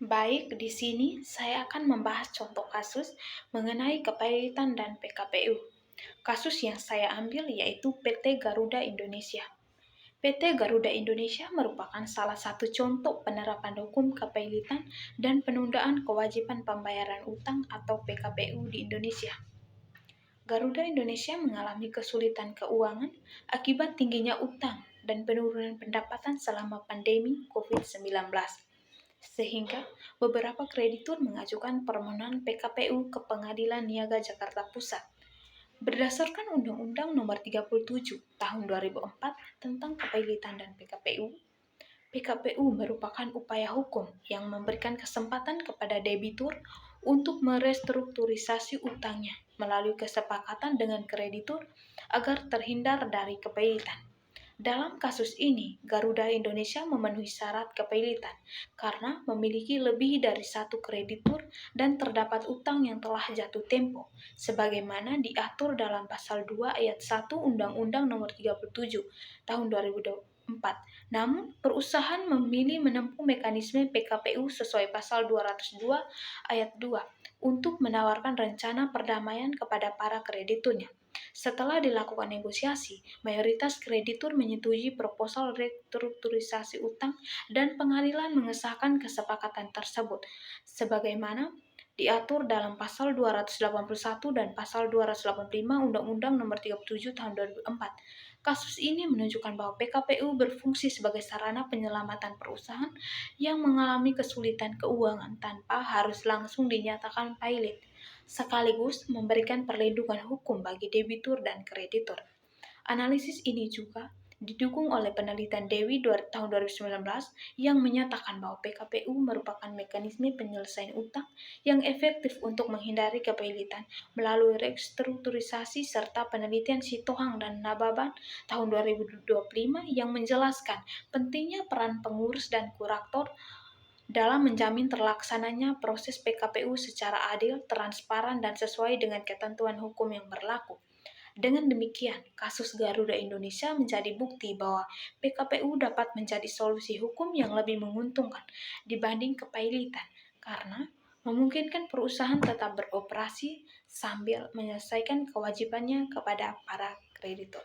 Baik, di sini saya akan membahas contoh kasus mengenai kepemilikan dan PKPU. Kasus yang saya ambil yaitu PT Garuda Indonesia. PT Garuda Indonesia merupakan salah satu contoh penerapan hukum kepemilikan dan penundaan kewajiban pembayaran utang atau PKPU di Indonesia. Garuda Indonesia mengalami kesulitan keuangan akibat tingginya utang dan penurunan pendapatan selama pandemi COVID-19. Sehingga beberapa kreditur mengajukan permohonan PKPU ke Pengadilan Niaga Jakarta Pusat. Berdasarkan Undang-Undang Nomor 37 Tahun 2004 tentang Kepemilikan dan PKPU, PKPU merupakan upaya hukum yang memberikan kesempatan kepada debitur untuk merestrukturisasi utangnya melalui kesepakatan dengan kreditur agar terhindar dari kepailitan. Dalam kasus ini, Garuda Indonesia memenuhi syarat kepailitan karena memiliki lebih dari satu kreditur dan terdapat utang yang telah jatuh tempo, sebagaimana diatur dalam Pasal 2 Ayat 1 Undang-Undang Nomor 37 Tahun 2004. Namun, perusahaan memilih menempuh mekanisme PKPU sesuai Pasal 202 Ayat 2 untuk menawarkan rencana perdamaian kepada para krediturnya. Setelah dilakukan negosiasi, mayoritas kreditur menyetujui proposal restrukturisasi utang dan pengadilan mengesahkan kesepakatan tersebut, sebagaimana diatur dalam Pasal 281 dan Pasal 285 Undang-Undang Nomor 37 Tahun 2004. Kasus ini menunjukkan bahwa PKPU berfungsi sebagai sarana penyelamatan perusahaan yang mengalami kesulitan keuangan tanpa harus langsung dinyatakan pailit, sekaligus memberikan perlindungan hukum bagi debitur dan kreditur. Analisis ini juga didukung oleh penelitian Dewi tahun 2019 yang menyatakan bahwa PKPU merupakan mekanisme penyelesaian utang yang efektif untuk menghindari kepailitan melalui restrukturisasi serta penelitian Sitohang dan Nababan tahun 2025 yang menjelaskan pentingnya peran pengurus dan kurator dalam menjamin terlaksananya proses PKPU secara adil, transparan, dan sesuai dengan ketentuan hukum yang berlaku. Dengan demikian, kasus Garuda Indonesia menjadi bukti bahwa PKPU dapat menjadi solusi hukum yang lebih menguntungkan dibanding kepailitan, karena memungkinkan perusahaan tetap beroperasi sambil menyelesaikan kewajibannya kepada para kreditur.